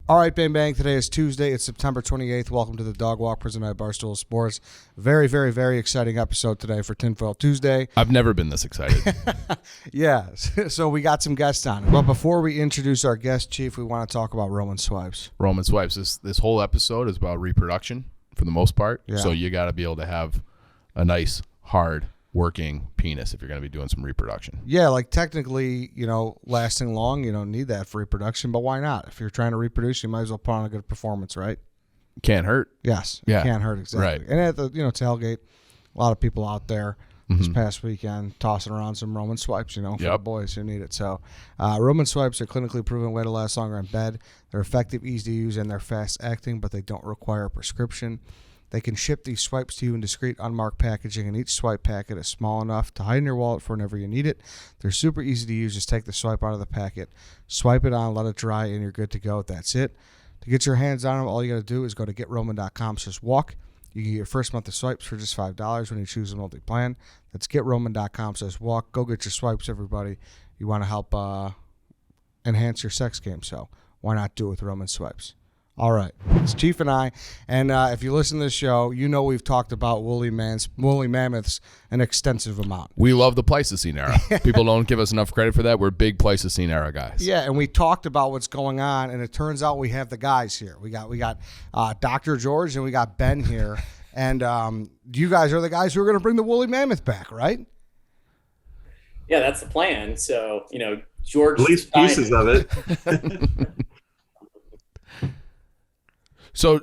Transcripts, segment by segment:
All right, Bang Bang. Today is Tuesday. It's September 28th. Welcome to the Dog Walk presented by Barstool Sports. Very, very, very exciting episode today for Tinfoil Tuesday. I've never been this excited. Yeah, so we got some guests on. But before we introduce our guest, Chief, we want to talk about Roman swipes. Roman swipes. This whole episode is about reproduction for the most part. Yeah. So you got to be able to have a nice, hard, working penis if you're going to be doing some reproduction. Yeah, like technically, lasting long, you don't need that for reproduction, but why not? If you're trying to reproduce, you might as well put on a good performance, right? Can't hurt. Yes, Yeah. it can't hurt, exactly. Right. And at the tailgate, a lot of people out there this Mhm. past weekend tossing around some Roman swipes, for the Yep. boys who need it. So Roman swipes are clinically proven way to last longer in bed. They're effective, easy to use, and they're fast acting, but they don't require a prescription. They can ship these swipes to you in discreet, unmarked packaging, and each swipe packet is small enough to hide in your wallet for whenever you need it. They're super easy to use. Just take the swipe out of the packet, swipe it on, let it dry, and you're good to go. That's it. To get your hands on them, all you got to do is go to GetRoman.com/walk. You can get your first month of swipes for just $5 when you choose a multi-plan. That's GetRoman.com/walk. Go get your swipes, everybody. You want to help enhance your sex game, so why not do it with Roman swipes? All right, it's Chief and I, and if you listen to this show, we've talked about woolly mammoths an extensive amount. We love the Pleistocene era. People don't give us enough credit for that. We're big Pleistocene era guys. Yeah, and we talked about what's going on, and it turns out we have the guys here. We got Dr. George and we got Ben here, and you guys are the guys who are going to bring the woolly mammoth back, right? Yeah, that's the plan. So, George. At least pieces of it. So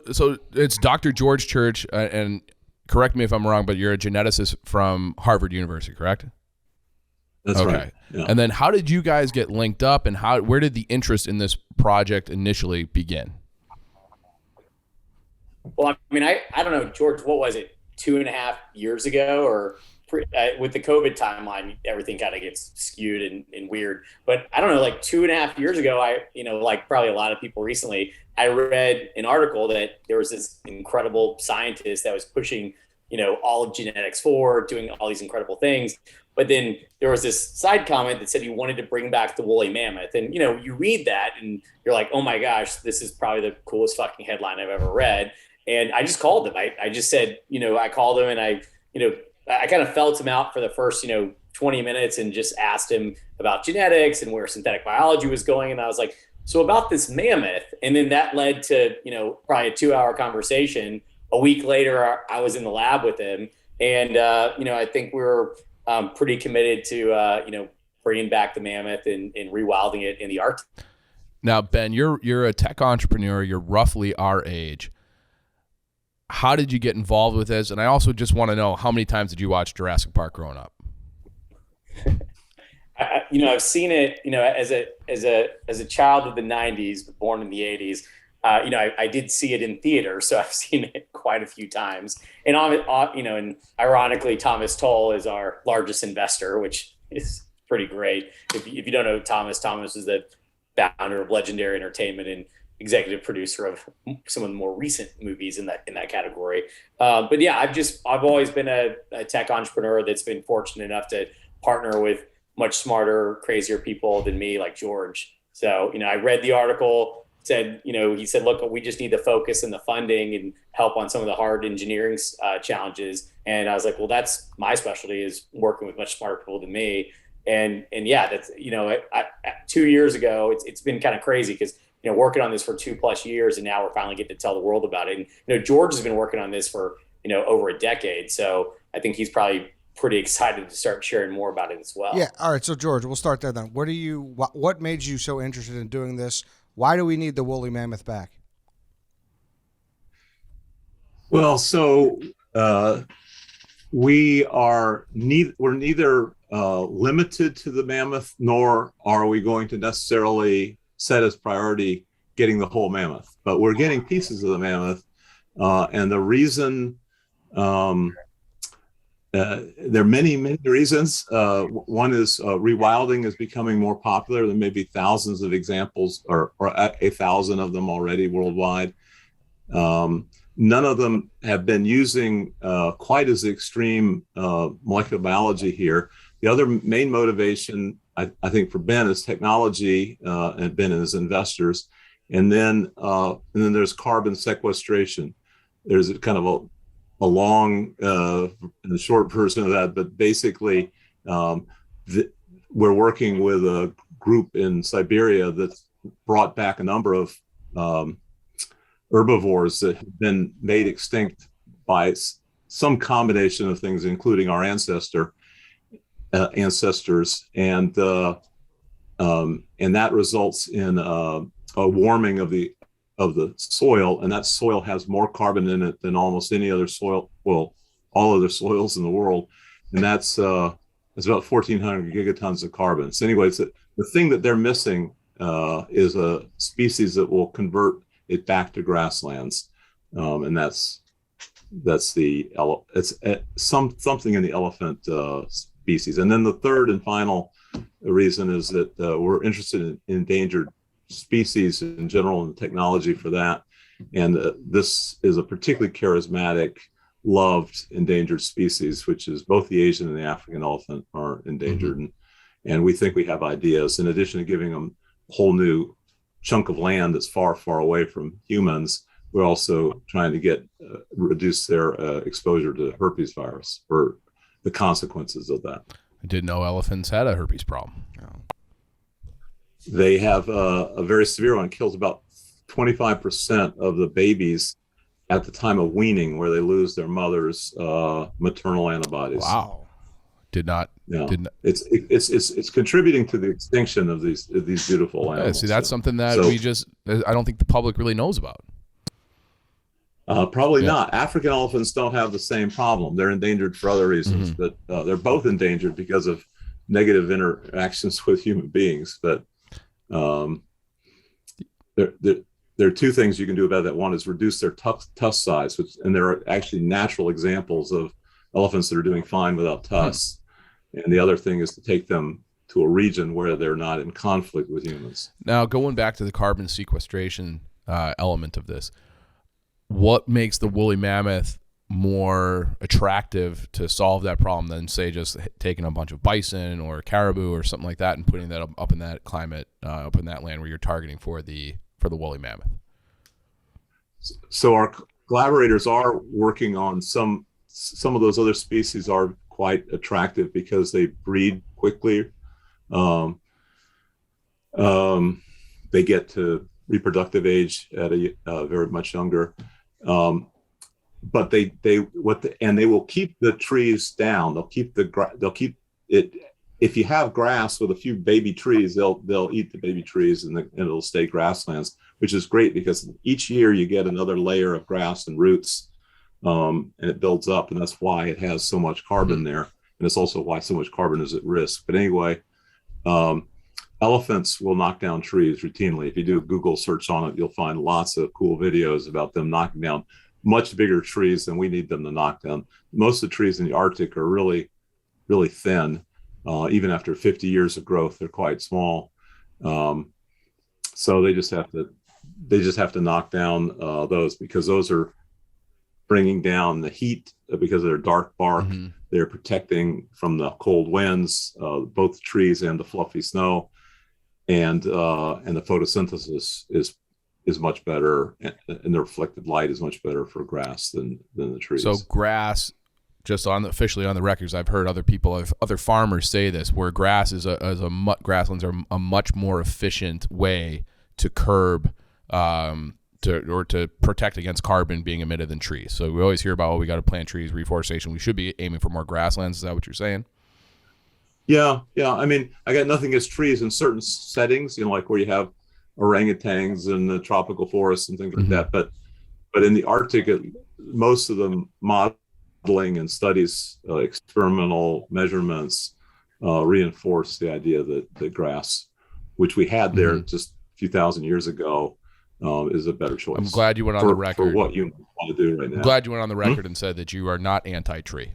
it's Dr. George Church, and correct me if I'm wrong, but you're a geneticist from Harvard University, correct? That's okay. right. Yeah. And then how did you guys get linked up, and where did the interest in this project initially begin? Well, I don't know, George, what was it, 2.5 years ago, or with the COVID timeline, everything kind of gets skewed and weird. But I don't know, like 2.5 years ago, like probably a lot of people recently, I read an article that there was this incredible scientist that was pushing, all of genetics forward, doing all these incredible things. But then there was this side comment that said he wanted to bring back the woolly mammoth. And, you read that and you're like, oh my gosh, this is probably the coolest fucking headline I've ever read. And I just called him. I just said, I called him and I kind of felt him out for the first, 20 minutes and just asked him about genetics and where synthetic biology was going. And I was like, so about this mammoth. And then that led to, probably a 2-hour conversation. A week later, I was in the lab with him. And, I think we were pretty committed to, bringing back the mammoth and rewilding it in the Arctic. Now, Ben, you're a tech entrepreneur. You're roughly our age. How did you get involved with this? And I also just want to know, how many times did you watch Jurassic Park growing up? I've seen it, as a child of the 90s, but born in the 80s. I did see it in theater, so I've seen it quite a few times. And and ironically, Thomas Tull is our largest investor, which is pretty great. If you don't know Thomas is the founder of Legendary Entertainment and executive producer of some of the more recent movies in that category. But yeah, I've always been a tech entrepreneur that's been fortunate enough to partner with much smarter, crazier people than me, like George. So, I read the article, said, he said, look, we just need the focus and the funding and help on some of the hard engineering challenges. And I was like, well, that's my specialty, is working with much smarter people than me. And yeah, that's, 2 years ago, it's been kind of crazy because, working on this for 2+ years, and now we're finally getting to tell the world about it. And, George has been working on this for, over a decade. So I think he's probably pretty excited to start sharing more about it as well. Yeah. All right. So George, we'll start there then. What made you so interested in doing this? Why do we need the woolly mammoth back? Well, so we're neither limited to the mammoth, nor are we going to necessarily set as priority getting the whole mammoth, but we're getting pieces of the mammoth. And the reason, there are many, many reasons. One is rewilding is becoming more popular. There may be thousands of examples, or 1,000 of them already worldwide. None of them have been using quite as extreme molecular biology here. The other main motivation, I think, for Ben is technology, and Ben and his investors. And then there's carbon sequestration. There's a kind of a long and a short version of that, but basically we're working with a group in Siberia that's brought back a number of herbivores that have been made extinct by some combination of things, including our ancestors, and that results in a warming of the soil, and that soil has more carbon in it than almost any other soil. Well, all other soils in the world, and that's about 1,400 gigatons of carbon. So, anyways, the thing that they're missing is a species that will convert it back to grasslands, and that's something in the elephant species. And then the third and final reason is that we're interested in endangered species in general and the technology for that. And this is a particularly charismatic, loved endangered species, which is both the Asian and the African elephant are endangered. Mm-hmm. And we think we have ideas, in addition to giving them a whole new chunk of land that's far, far away from humans. We're also trying to reduce their exposure to herpes virus, or the consequences of that. I didn't know elephants had a herpes problem. No. They have a very severe one. It kills about 25% of the babies at the time of weaning, where they lose their mother's maternal antibodies. Wow. It's contributing to the extinction of these beautiful animals. See, that's something that I don't think the public really knows about. Probably not. African elephants don't have the same problem. They're endangered for other reasons, but they're both endangered because of negative interactions with human beings. But there are two things you can do about that. One is reduce their tusk size, and there are actually natural examples of elephants that are doing fine without tusks. And the other thing is to take them to a region where they're not in conflict with humans. Now, going back to the carbon sequestration element of this, what makes the woolly mammoth more attractive to solve that problem than, say, just taking a bunch of bison or caribou or something like that and putting that up in that climate, up in that land where you're targeting for the woolly mammoth? So our collaborators are working on some of those other species are quite attractive because they breed quickly. They get to reproductive age at a very much younger. But they will keep the trees down. They'll keep it. If you have grass with a few baby trees, they'll eat the baby trees and it'll stay grasslands, which is great because each year you get another layer of grass and roots, and it builds up, and that's why it has so much carbon there, and it's also why so much carbon is at risk. But anyway, elephants will knock down trees routinely. If you do a Google search on it, you'll find lots of cool videos about them knocking down much bigger trees than we need them to knock down. Most of the trees in the Arctic are really, really thin. Even after 50 years of growth, they're quite small. So they just have to knock down those, because those are bringing down the heat because of their dark bark. Mm-hmm. They're protecting from the cold winds, both the trees and the fluffy snow, and the photosynthesis is much better, and the reflected light is much better for grass than the trees. So grass, just officially on the records, I've heard other farmers say this, where grasslands are a much more efficient way to curb to protect against carbon being emitted than trees. So we always hear about, we got to plant trees, reforestation. We should be aiming for more grasslands. Is that what you're saying? Yeah. I mean, I got nothing against trees in certain settings, like where you have orangutans in the tropical forests and things like that. But in the Arctic, most of the modeling and studies, experimental measurements, reinforce the idea that the grass, which we had there just a few thousand years ago, is a better choice. I'm glad you went on the record for what you want to do right now. I'm glad you went on the record and said that you are not anti-tree.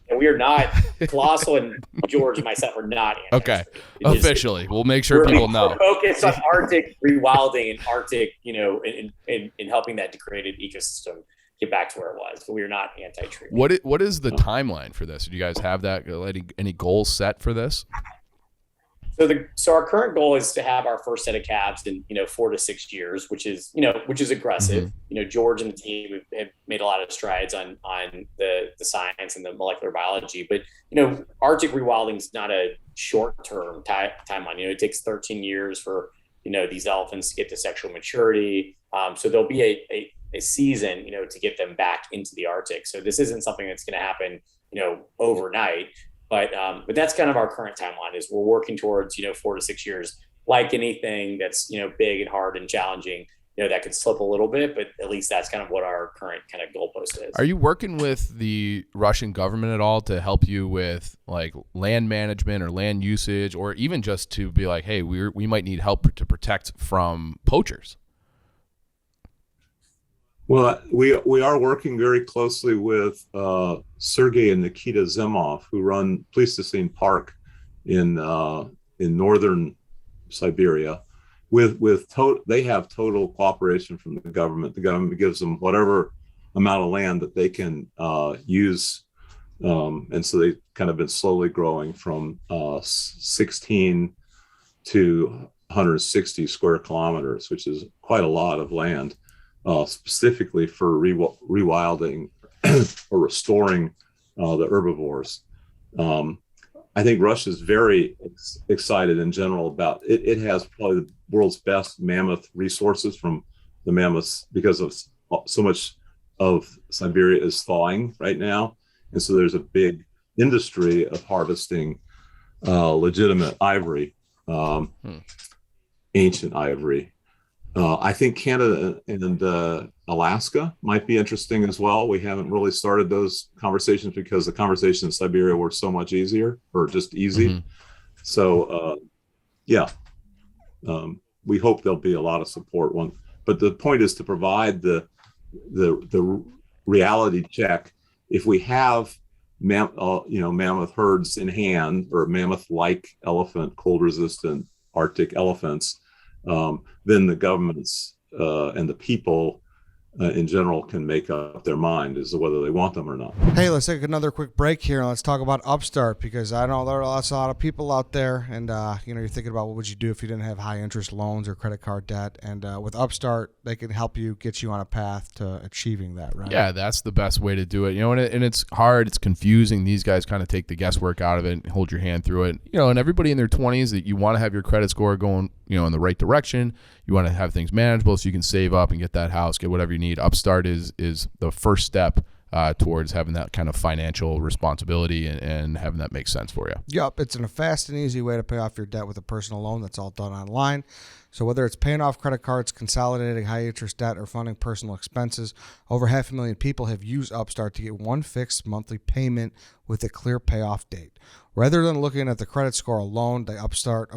And we are not. Colossal and George and myself are not anti-tree. Okay, officially, we'll make sure people know. We're focused on Arctic rewilding and Arctic, in helping that degraded ecosystem get back to where it was. But we are not anti-tree. What is the timeline for this? Do you guys have that? Any goals set for this? So our current goal is to have our first set of calves in 4 to 6 years, which is aggressive. Mm-hmm. George and the team have made a lot of strides on the science and the molecular biology, but Arctic rewilding is not a short term timeline. It takes 13 years for these elephants to get to sexual maturity. So there'll be a season to get them back into the Arctic. So this isn't something that's going to happen overnight. But that's kind of our current timeline. Is we're working towards 4 to 6 years. Like anything that's big and hard and challenging, that could slip a little bit, but at least that's kind of what our current kind of goalpost is. Are you working with the Russian government at all to help you with like land management or land usage, or even just to be like, hey, we might need help to protect from poachers? Well, we are working very closely with Sergei and Nikita Zimov, who run Pleistocene Park in northern Siberia. They have total cooperation from the government. The government gives them whatever amount of land that they can use, and so they've kind of been slowly growing from 16 to 160 square kilometers, which is quite a lot of land. Specifically for rewilding or restoring the herbivores. I think Russia's very excited in general about it. It has probably the world's best mammoth resources from the mammoths because of so much of Siberia is thawing right now. And so there's a big industry of harvesting legitimate ivory, ancient ivory. I think Canada and Alaska might be interesting as well. We haven't really started those conversations because the conversations in Siberia were so much easier, or just easy. Mm-hmm. So, we hope there'll be a lot of support. But the point is to provide the reality check. If we have mammoth herds in hand, or mammoth-like elephant, cold-resistant Arctic elephants, then the governments and the people in general can make up their mind as to whether they want them or not. Hey, let's take another quick break here and let's talk about Upstart, because I know there are a lot of people out there, and you're thinking about what would you do if you didn't have high interest loans or credit card debt, and with Upstart they can help you, get you on a path to achieving that, right? Yeah, that's the best way to do it. And it's hard, it's confusing. These guys kind of take the guesswork out of it and hold your hand through it. And everybody in their 20s, that you want to have your credit score going in the right direction. You want to have things manageable so you can save up and get that house, get whatever you need. Upstart is the first step towards having that kind of financial responsibility and having that make sense for you. Yep, it's a fast and easy way to pay off your debt with a personal loan. That's all done online. So whether it's paying off credit cards, consolidating high interest debt, or funding personal expenses, over 500,000 people have used Upstart to get one fixed monthly payment with a clear payoff date. Rather than looking at the credit score alone, Upstart,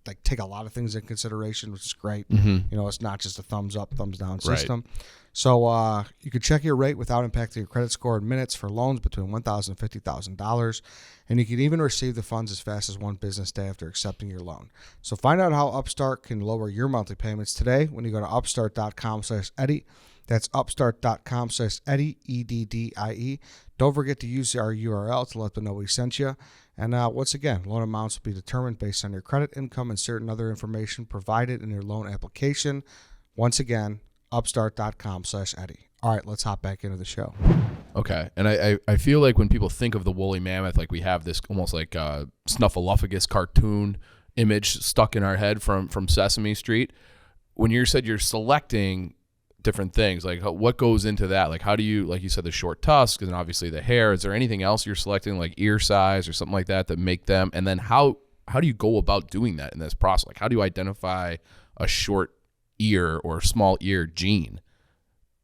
they take a lot of things in consideration, which is great. Mm-hmm. It's not just a thumbs up, thumbs down system. Right. So you can check your rate without impacting your credit score in minutes for loans between $1,000 and $50,000. And you can even receive the funds as fast as one business day after accepting your loan. So find out how Upstart can lower your monthly payments today when you go to upstart.com/Eddie. That's upstart.com/Eddie, EDDIE. Don't forget to use our URL to let them know we sent you. And once again, loan amounts will be determined based on your credit, income, and certain other information provided in your loan application. Once again, upstart.com/Eddie. All right, let's hop back into the show. Okay. And I feel like when people think of the woolly mammoth, like we have this almost like Snuffleupagus cartoon image stuck in our head from Sesame Street. When you said you're selecting different things, like what goes into that? Like how do you, like you said, the short tusk and obviously the hair, is there anything else you're selecting, like ear size or something like that make them? And then how do you go about doing that in this process? Like how do you identify a short ear or small ear gene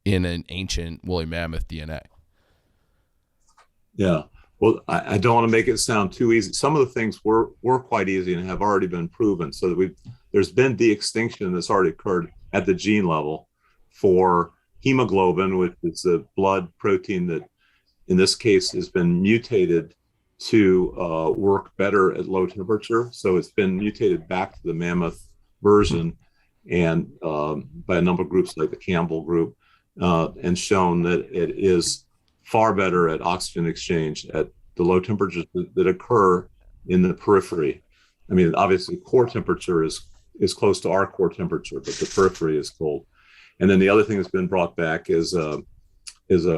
in an ancient woolly mammoth DNA? Yeah. Well, I don't want to make it sound too easy. Some of the things were quite easy and have already been proven. So that there's been de-extinction that's already occurred at the gene level for hemoglobin, which is the blood protein that in this case has been mutated to work better at low temperature. So it's been mutated back to the mammoth version, and by a number of groups like the Campbell group, and shown that it is far better at oxygen exchange at the low temperatures that occur in the periphery. I mean, obviously core temperature is close to our core temperature, but the periphery is cold. And then the other thing that's been brought back is a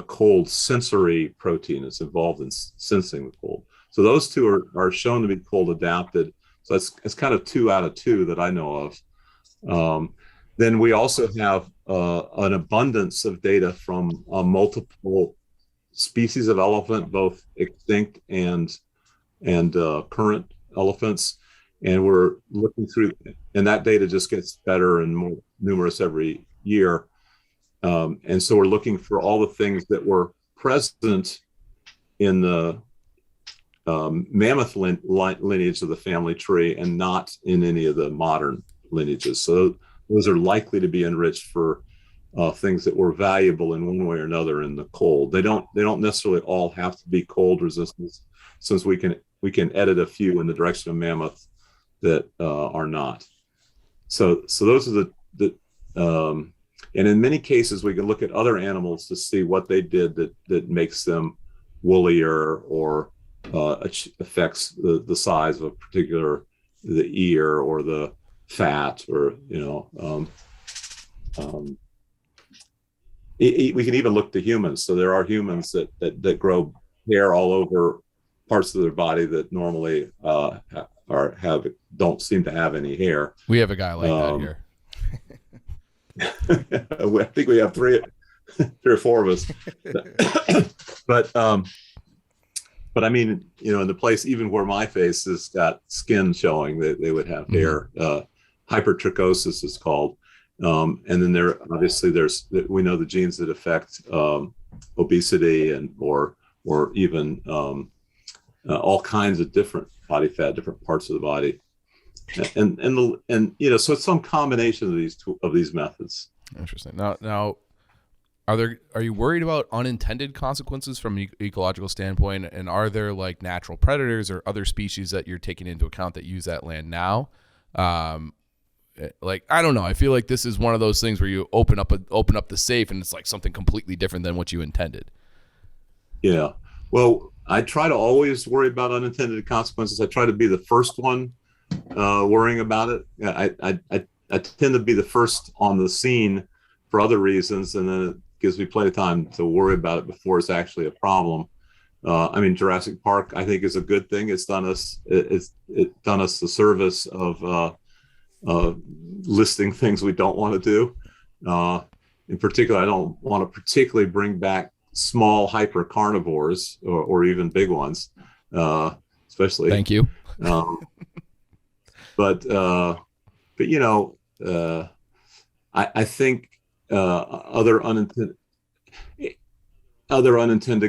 cold sensory protein. It's involved in sensing the cold. So those two are shown to be cold adapted. So it's kind of 2 out of 2 that I know of. Then we also have an abundance of data from multiple species of elephant, both extinct and current elephants. And we're looking through, and that data just gets better and more numerous every year. And so we're looking for all the things that were present in the mammoth lineage of the family tree and not in any of the modern lineages. So those are likely to be enriched for things that were valuable in one way or another in the cold. They don't necessarily all have to be cold resistance, since we can edit a few in the direction of mammoth that are not. So those are the and in many cases we can look at other animals to see what they did that makes them woollier or affects the size of a particular, the ear or the fat, or we can even look to humans. So there are humans that grow hair all over parts of their body that normally don't seem to have any hair. We have a guy like that here. I think we have three or four of us. But I mean, in the place even where my face has got skin showing, they would have hair. Hypertrichosis is called. And then we know the genes that affect obesity or even all kinds of different body fat, different parts of the body. And so it's some combination of these methods. Interesting. Now, are you worried about unintended consequences from an ecological standpoint? And are there like natural predators or other species that you're taking into account that use that land now? Like, I don't know. I feel like this is one of those things where you open up the safe and it's like something completely different than what you intended. Yeah. Well, I try to always worry about unintended consequences. I try to be the first one worrying about it. I tend to be the first on the scene for other reasons, and then it gives me plenty of time to worry about it before it's actually a problem. I mean, Jurassic Park, I think, is a good thing. It's done us the service of listing things we don't want to do. In particular, I don't want to particularly bring back small hyper carnivores or even big ones, especially. Thank you. But I think other unintended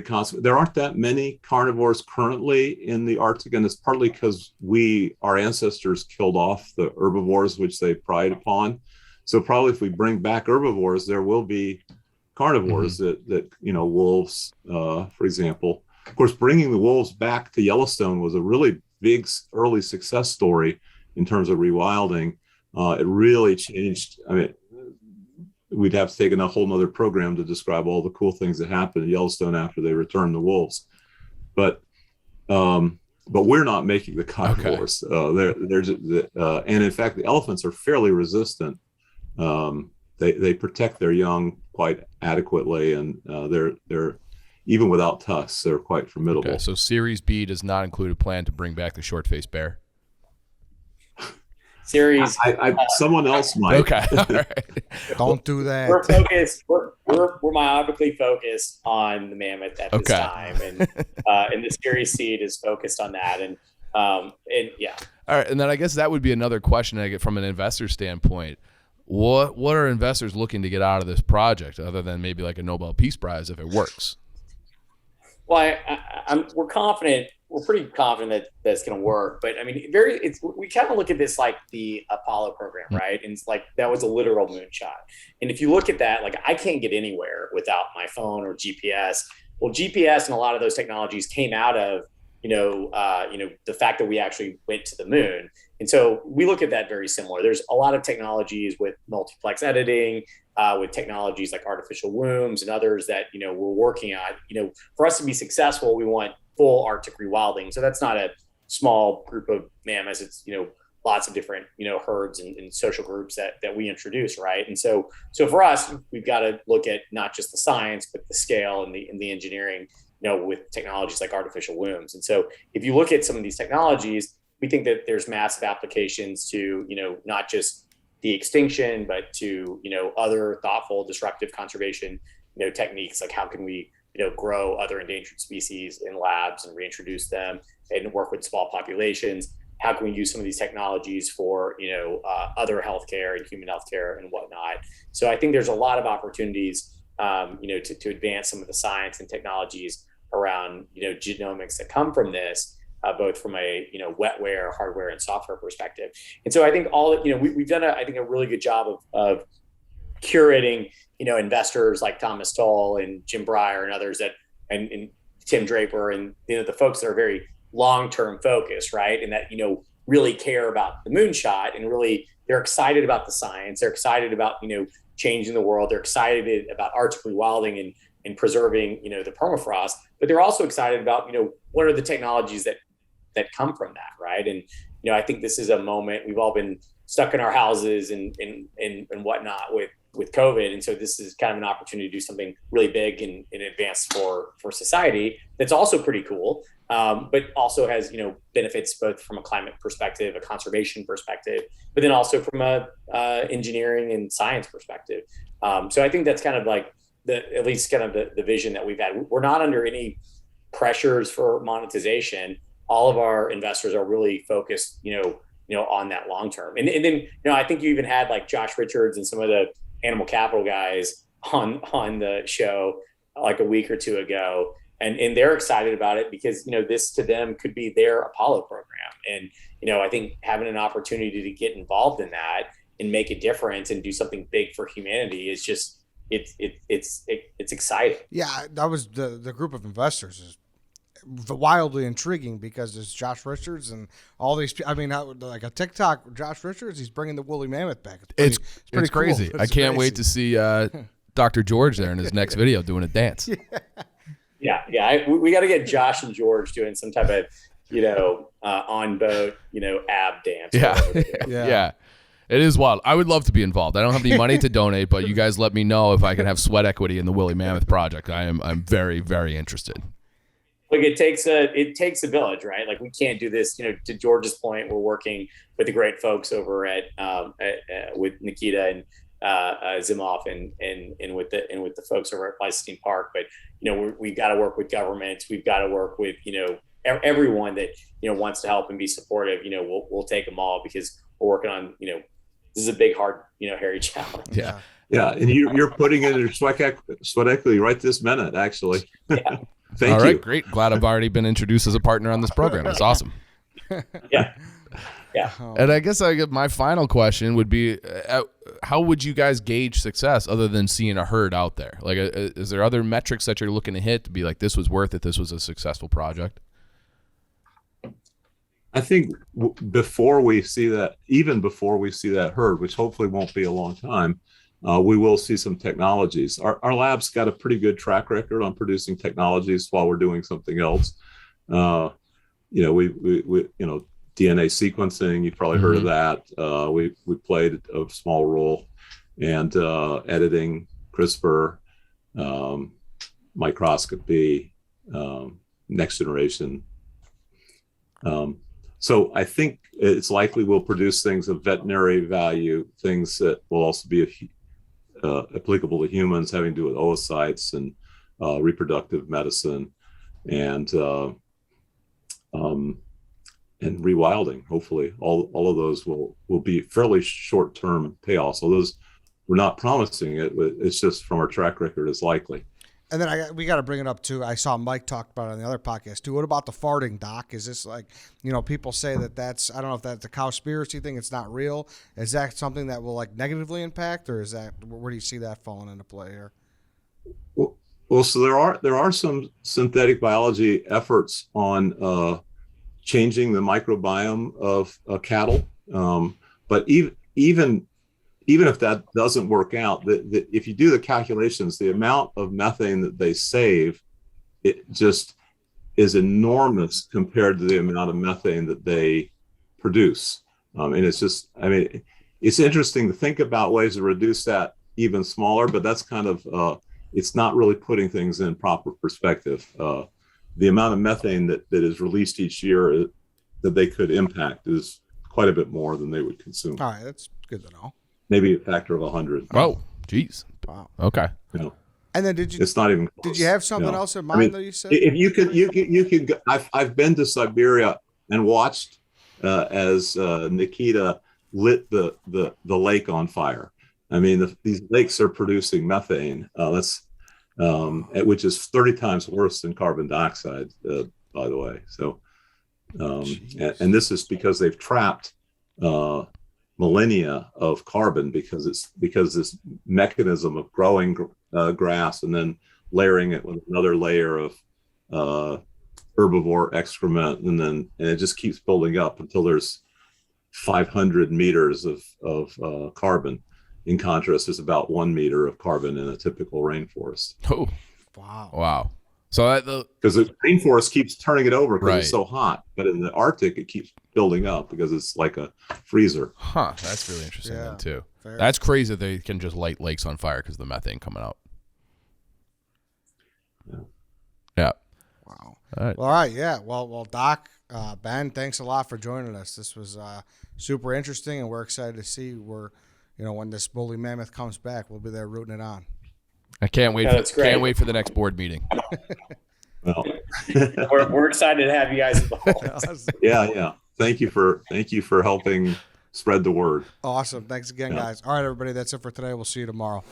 consequences. There aren't that many carnivores currently in the Arctic, and it's partly because our ancestors killed off the herbivores which they preyed upon. So probably if we bring back herbivores, there will be carnivores that wolves, for example. Of course, bringing the wolves back to Yellowstone was a really big early success story in terms of rewilding. It really changed. I mean, we'd have to take a whole nother program to describe all the cool things that happened in Yellowstone after they returned the wolves. But we're not making the carnivores. Okay. And in fact, the elephants are fairly resistant. They protect their young quite adequately, and they're even without tusks, they're quite formidable. Okay, so Series B does not include a plan to bring back the short-faced bear. Someone else might. Okay, all right. Don't do that. We're focused. We're myopically focused on the mammoth at this time, and the Series seed is focused on that, and yeah. All right, and then I guess that would be another question I get from an investor standpoint. What are investors looking to get out of this project, other than maybe like a Nobel Peace Prize if it works? Well, we're confident. We're pretty confident that that's going to work. But I mean, we kind of look at this like the Apollo program, right? And it's like that was a literal moonshot. And if you look at that, like I can't get anywhere without my phone or GPS. Well, GPS and a lot of those technologies came out of the fact that we actually went to the moon. And so we look at that very similar. There's a lot of technologies with multiplex editing, with technologies like artificial wombs and others that, we're working on. For us to be successful, we want full Arctic rewilding. So that's not small group of mammoths. It's, lots of different, herds and social groups that we introduce, right? And so for us, we've got to look at not just the science, but the scale and the engineering, with technologies like artificial wombs. And so if you look at some of these technologies, we think that there's massive applications to, not just the extinction, but to, other thoughtful, disruptive conservation, techniques. Like, how can we, grow other endangered species in labs and reintroduce them and work with small populations? How can we use some of these technologies for, other healthcare and human healthcare and whatnot? So I think there's a lot of opportunities, to advance some of the science and technologies around, genomics that come from this, both from a, wetware, hardware, and software perspective. And so I think we've done a really good job of curating, investors like Thomas Tull and Jim Breyer and others and Tim Draper and, the folks that are very long-term focused, right? And that, really care about the moonshot, and really they're excited about the science. They're excited about, changing the world. They're excited about Arctic rewilding and preserving, the permafrost, but they're also excited about, what are the technologies that come from that, right? And, I think this is a moment. We've all been stuck in our houses and whatnot with COVID. And so this is kind of an opportunity to do something really big and advanced for society. That's also pretty cool. But also has, benefits both from a climate perspective, a conservation perspective, but then also from a engineering and science perspective. So I think that's kind of like at least kind of the vision that we've had. We're not under any pressures for monetization. All of our investors are really focused, on that long term. And then, I think you even had like Josh Richards and some of the animal capital guys on the show like a week or two ago. And they're excited about it because, this to them could be their Apollo program. And, I think having an opportunity to get involved in that and make a difference and do something big for humanity is just, it's exciting. Yeah, that was the group of investors is wildly intriguing because there's Josh Richards and all these. I mean, like a TikTok Josh Richards, he's bringing the woolly mammoth back. It's pretty cool. Crazy. I can't wait to see Dr. George there in his next video doing a dance. Yeah. We got to get Josh and George doing some type of, on boat, ab dance. Yeah. It is wild. I would love to be involved. I don't have any money to donate, but you guys let me know if I can have sweat equity in the woolly mammoth project. I'm very, very interested. Like it takes a village, right? Like we can't do this, to George's point, we're working with the great folks over at with Nikita and Zimoff and with the folks over at Pleistocene Park. But, we've got to work with governments. We've got to work with, everyone that, wants to help and be supportive. We'll take them all because we're working on, this is a big, hard, hairy challenge. Yeah. Yeah. And you're putting in your sweat equity right this minute, actually. Yeah. Thank you. All right, great. Glad I've already been introduced as a partner on this program. It's awesome. Yeah. And I guess my final question would be, how would you guys gauge success other than seeing a herd out there? Like, is there other metrics that you're looking to hit to be like, this was worth it, this was a successful project? I think before we see that herd, which hopefully won't be a long time, we will see some technologies. Our lab's got a pretty good track record on producing technologies while we're doing something else. We DNA sequencing, you've probably heard of that. We played a small role, and editing, CRISPR, microscopy, next generation. So I think it's likely we'll produce things of veterinary value, things that will also be applicable to humans, having to do with oocytes and reproductive medicine and rewilding. Hopefully, all of those will be fairly short-term payoffs. So those, we're not promising it, but it's just from our track record is likely. And then we got to bring it up too. I saw Mike talk about it on the other podcast too. What about the farting, Doc? Is this like, people say that's, I don't know if that's a cowspiracy thing. It's not real. Is that something that will like negatively impact, or is that, where do you see that falling into play here? Well, so there are some synthetic biology efforts on changing the microbiome of cattle, but even if that doesn't work out, if you do the calculations, the amount of methane that they save, it just is enormous compared to the amount of methane that they produce. And it's just, I mean, it's interesting to think about ways to reduce that even smaller, but that's kind of, it's not really putting things in proper perspective. The amount of methane that is released each year that they could impact is quite a bit more than they would consume. All right, that's good to know. Maybe a factor of 100. Oh, geez. Wow. Okay. You know, And then it's not even close. Did you have something else in mind that you said? If you could go, I've been to Siberia and watched as Nikita lit the lake on fire. I mean, these lakes are producing methane. Which is 30 times worse than carbon dioxide, by the way. So, and this is because they've trapped millennia of carbon because this mechanism of growing grass and then layering it with another layer of herbivore excrement, and it just keeps building up until there's 500 meters of carbon. In contrast, there's about 1 meter of carbon in a typical rainforest. Oh, wow. So because the rainforest keeps turning it over because right. It's so hot, but in the Arctic it keeps building up because it's like a freezer. Huh? That's really interesting then too. Fair. That's crazy that they can just light lakes on fire because of the methane coming out. Yeah. Wow. All right. Well, all right. Yeah. Well, Doc, Ben, thanks a lot for joining us. This was super interesting, and we're excited to see when this bully mammoth comes back, we'll be there rooting it on. I can't wait. Can't wait for the next board meeting. Well, we're excited to have you guys involved. yeah. Thank you for helping spread the word. Awesome. Thanks again, guys. All right, everybody. That's it for today. We'll see you tomorrow.